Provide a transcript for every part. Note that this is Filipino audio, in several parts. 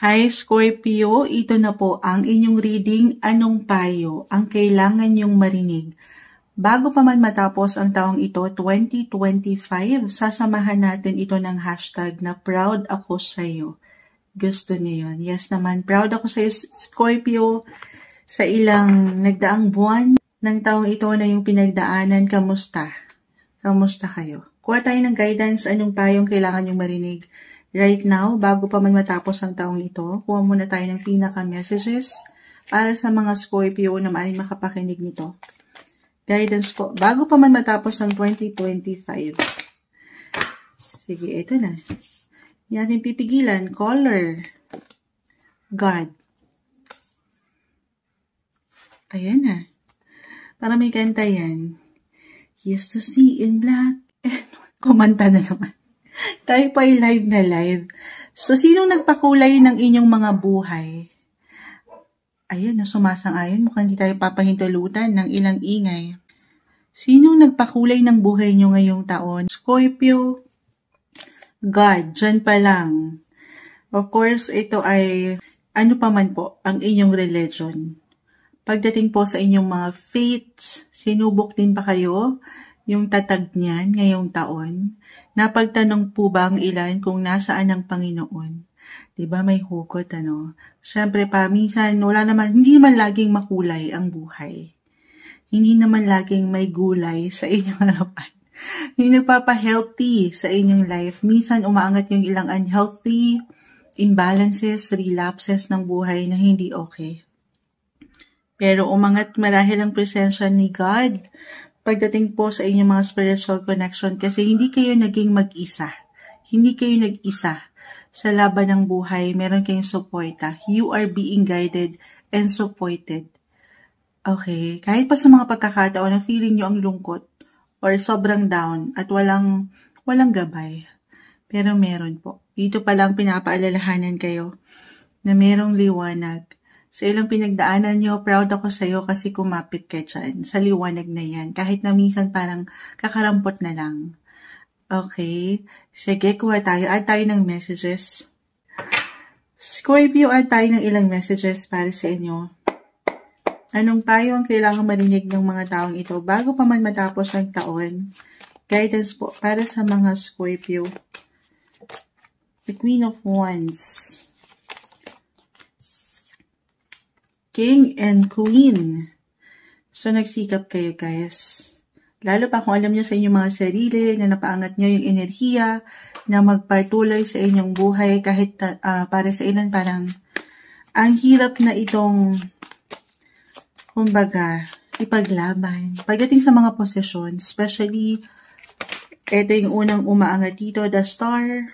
Hi Scorpio, ito na po ang inyong reading. Anong payo ang kailangan niyong marinig? Bago pa man matapos ang taong ito, 2025, sasamahan natin ito ng hashtag na proud ako sa'yo. Gusto niyo yun? Yes naman, proud ako sa'yo Scorpio. Sa ilang nagdaang buwan ng taong ito na yung pinagdaanan, kamusta? Kamusta kayo? Kuha tayo ng guidance, anong payong kailangan niyong marinig? Right now, bago pa man matapos ang taong ito, kuha muna tayo ng pinaka-messages para sa mga Scorpio na maaaring makapakinig nito. Guidance po, bago pa man matapos ang 2025. Sige, ito na. Hindi natin pipigilan. Color. God. Ayan na. Para may kanta yan. Used to see in black. Kumanta na naman. Tayo pa ay live na live. So, sinong nagpakulay ng inyong mga buhay? Ayan, sumasang-ayon. Mukhang hindi tayo papahintulutan ng ilang ingay. Sinong nagpakulay ng buhay nyo ngayong taon? Scorpio, God, dyan pa lang. Of course, ito ay ano pa man po ang inyong religion. Pagdating po sa inyong mga faiths, sinubok din pa kayo yung tatag niyan ngayong taon? Napagtanong po ba ang ilan kung nasaan ang Panginoon? Diba may hugot, ano? Siyempre pa, minsan hindi man laging makulay ang buhay. Hindi naman laging may gulay sa inyong harapan. Hindi nagpapa-healthy sa inyong life. Minsan umaangat yung ilang unhealthy imbalances, relapses ng buhay na hindi okay. Pero umangat marahil ang presensya ni God pagdating po sa inyong mga spiritual connection kasi hindi kayo naging mag-isa. Hindi kayo nag-isa sa laban ng buhay. Meron kayong suporta. You are being guided and supported. Okay? Kahit pa sa mga pagkakataon na feeling nyo ang lungkot or sobrang down at walang gabay. Pero meron po. Dito pa lang pinapaalalahanan kayo na merong liwanag. Sa ilang pinagdaanan nyo, proud ako sa'yo kasi kumapit ka dyan. Sa liwanag na yan. Kahit na minsan parang kakarampot na lang. Okay? Sige, kuha tayo. Add tayo ng messages. Scorpio, add tayo ng ilang messages para sa inyo. Anong tayo ang kailangan marinig ng mga taong ito bago pa man matapos ang taon? Guidance po para sa mga Scorpio. The Queen of Wands. King and Queen. So, nagsikap kayo, guys. Lalo pa kung alam nyo sa inyong mga sarili na napaangat nyo yung enerhiya na magpatuloy sa inyong buhay kahit para sa ilan parang ang hirap na itong kumbaga, ipaglaban. Pagdating sa mga posisyon, especially ito yung unang umaangat dito, the Star.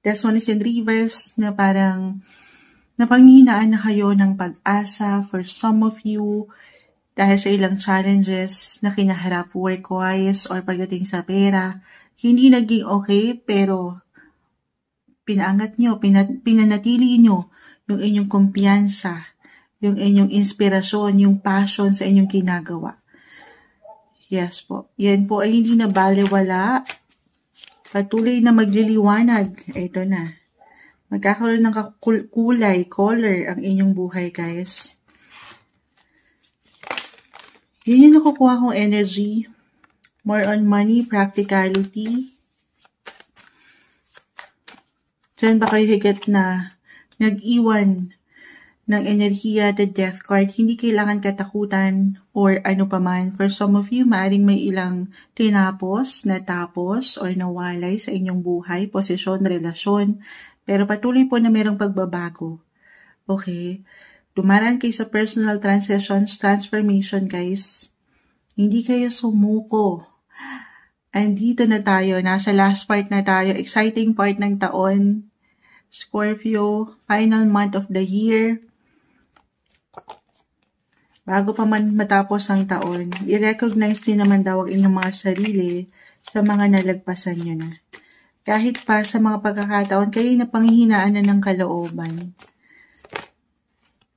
This one is in reverse na parang napanghihinaan na kayo ng pag-asa for some of you dahil sa ilang challenges na kinaharap work-wise or pagdating sa pera. Hindi naging okay pero pinaangat nyo, pinanatili nyo yung inyong kumpiyansa, yung inyong inspirasyon, yung passion sa inyong ginagawa. Yes po. Yan po ay hindi na balewala. Patuloy na magliliwanag. Ito na. Magkakaroon ng kulay, color ang inyong buhay, guys. Yun yung nakukuha kong energy. More on money, practicality. Diyan ba kayo higit na nag-iwan ng enerhiya, the death card? Hindi kailangan katakutan or ano paman. For some of you, maaaring may ilang tinapos, natapos, or nawalay sa inyong buhay, posisyon, relasyon. Pero patuloy po na mayroong pagbabago. Okay? Dumaraan kayo sa personal transitions, transformation, guys. Hindi kayo sumuko. Andito na tayo. Nasa last part na tayo. Exciting part ng taon. Scorpio, final month of the year. Bago pa man matapos ang taon, i-recognize nyo naman daw ang inyong mga sarili sa mga nalagpasan nyo na. Kahit pa sa mga pagkakataon, kayo na panghihinaan na ng kalooban.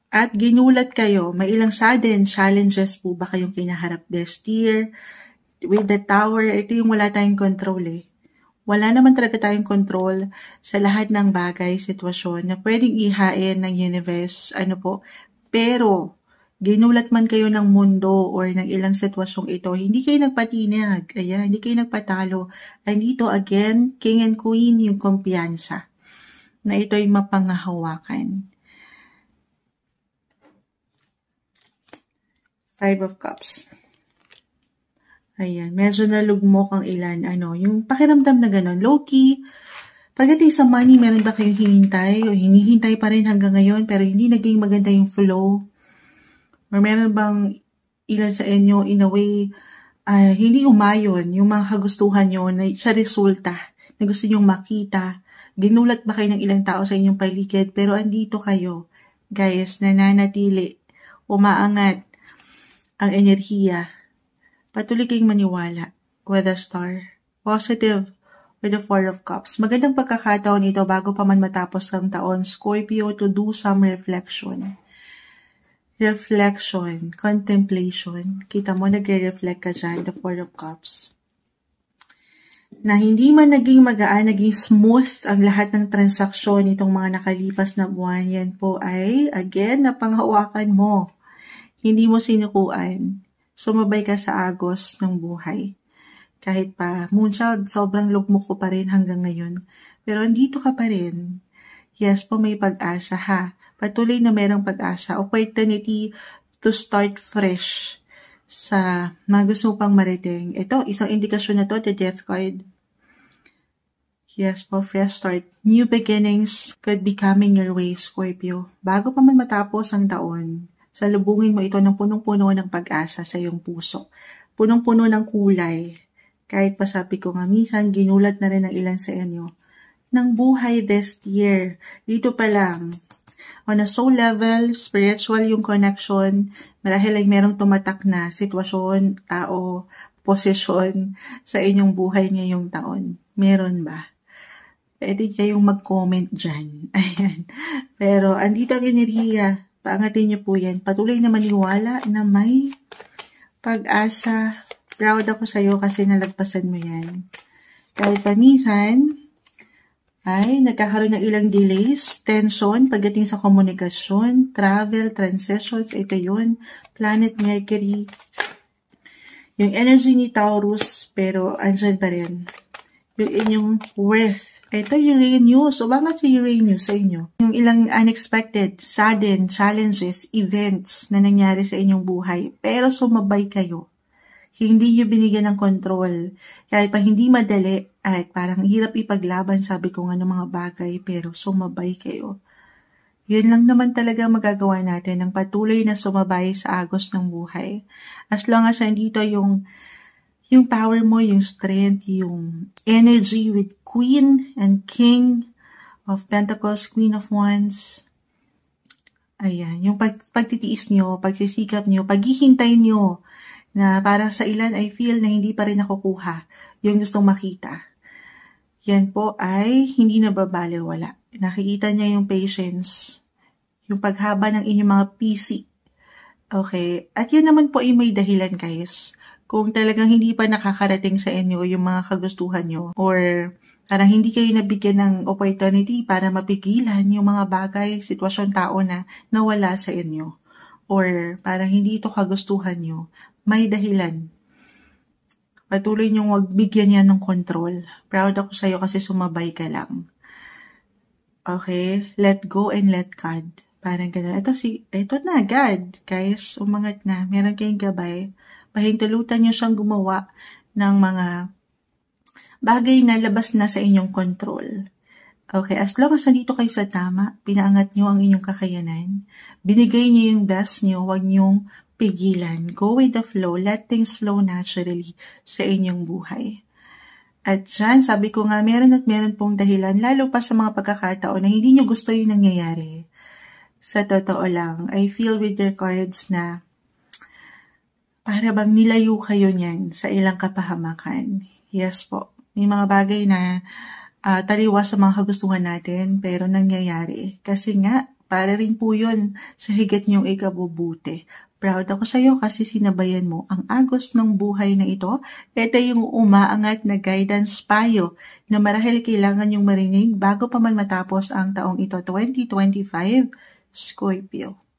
At ginulat kayo, may ilang sudden challenges po ba kayong kinaharap this year? With the Tower, ito yung wala tayong control eh. Wala naman talaga tayong control sa lahat ng bagay, sitwasyon na pwedeng ihain ng universe, pero ginulat man kayo ng mundo or ng ilang sitwasyong ito, hindi kayo nagpatinag, hindi kayo nagpatalo. Andito again, king and queen, yung kumpiyansa na ito'y mapangahawakan. 5 of Cups. Ayan, medyo nalugmok ang ilan, yung pakiramdam na gano'n, low-key. Pagdating sa money, meron ba kayong hinihintay o hinihintay pa rin hanggang ngayon pero hindi naging maganda yung flow? Or meron bang ilan sa inyo, in a way, hindi umayon yung mga kagustuhan nyo na, sa resulta na gusto nyong makita? Ginulat ba kayo ng ilang tao sa inyong paligid pero andito kayo, guys, nananatili, umaangat ang enerhiya. Patuloy kayong maniwala with a star. Positive with the 4 of Cups. Magandang pagkakataon ito bago pa man matapos ang taon, Scorpio, to do some reflection. Reflection, contemplation. Kita mo, nagre-reflect ka dyan, the 4 of Cups. Na hindi man naging magaan, naging smooth ang lahat ng transaksyon itong mga nakalipas na buwan. Yan po ay, again, napanghawakan mo. Hindi mo sinukuan. Sumabay ka sa agos ng buhay. Kahit pa, Moonchild, sobrang lugmok ko pa rin hanggang ngayon. Pero andito ka pa rin. Yes po, may pag-asa ha. Patuloy na merong pag-asa. Opportunity to start fresh sa mga gusto pang marating. Ito, isang indikasyon na to, the Death card. Yes po, fresh start. New beginnings could be coming your way, Scorpio. Bago pa man matapos ang taon, salubungin mo ito ng punong-puno ng pag-asa sa iyong puso. Punong-puno ng kulay. Kahit pa sabi ko nga, minsan ginulat na rin ng ilan sa inyo ng buhay this year. Dito pa lang. On a soul level, spiritual yung connection. Marahil ay merong tumatak na sitwasyon, tao, posisyon sa inyong buhay ngayong taon. Meron ba? Pwede kayong mag-comment dyan. Ayan. Pero andito ang enerhiya. Paangatin niyo po yan. Patuloy na maniwala na may pag-asa. Proud ako sa iyo kasi nalagpasan mo yan. Kahit paminsan, ay nagkakaroon ng ilang delays, tension, pagdating sa komunikasyon, travel, transitions, ito yun. Planet Mercury. Yung energy ni Taurus, pero andyan pa rin. Yung inyong worth. Ito Uranus. Umangat yung Uranus sa inyo. Yung ilang unexpected, sudden challenges, events na nangyari sa inyong buhay. Pero sumabay kayo. Hindi nyo binigyan ng control. Kahit pa hindi madali, at parang hirap ipaglaban, sabi ko nga ng mga bagay, pero sumabay kayo. Yun lang naman talaga magagawa natin, ng patuloy na sumabay sa agos ng buhay. As long as nandito yung power mo, yung strength, yung energy with Queen and King of Pentacles, Queen of Wands. Ayan, yung pagtitiis nyo, pagsisikap nyo, paghihintay nyo, na para sa ilan I feel na hindi pa rin nakukuha yung gustong makita. Yan po ay hindi nababaliwala. Nakikita niya yung patience, yung paghaba ng inyong mga PC. Okay, at yan naman po ay may dahilan, guys. Kung talagang hindi pa nakakarating sa inyo yung mga kagustuhan nyo, or parang hindi kayo nabigyan ng opportunity para mapigilan yung mga bagay, sitwasyon, tao na nawala sa inyo, or parang hindi ito kagustuhan nyo, may dahilan. Patuloy niyong wag bigyan yan ng control. Proud ako sa'yo kasi sumabay ka lang. Okay? Let go and let God. Parang ganun. Ito na, God. Guys, umangat na. Meron kayong gabay. Pahintulutan niyo siyang gumawa ng mga bagay na labas na sa inyong control. Okay, as long as nandito kayo sa tama, pinaangat niyo ang inyong kakayanan, binigay niyo yung best niyo, huwag niyong pigilan. Go with the flow. Let things flow naturally sa inyong buhay. At dyan, sabi ko nga, meron at meron pong dahilan, lalo pa sa mga pagkakataon na hindi nyo gusto yung nangyayari. Sa totoo lang, I feel with your cards na para bang nilayo kayo niyan sa ilang kapahamakan. Yes po. May mga bagay na taliwas sa mga kagustuhan natin, pero nangyayari. Kasi nga, para rin po yun sa higit niyong ikabubuti. Proud ako sa'yo kasi sinabayan mo ang agos ng buhay na ito. Ito yung umaangat na guidance payo na marahil kailangan yung marinig bago pa man matapos ang taong ito, 2025, Scorpio.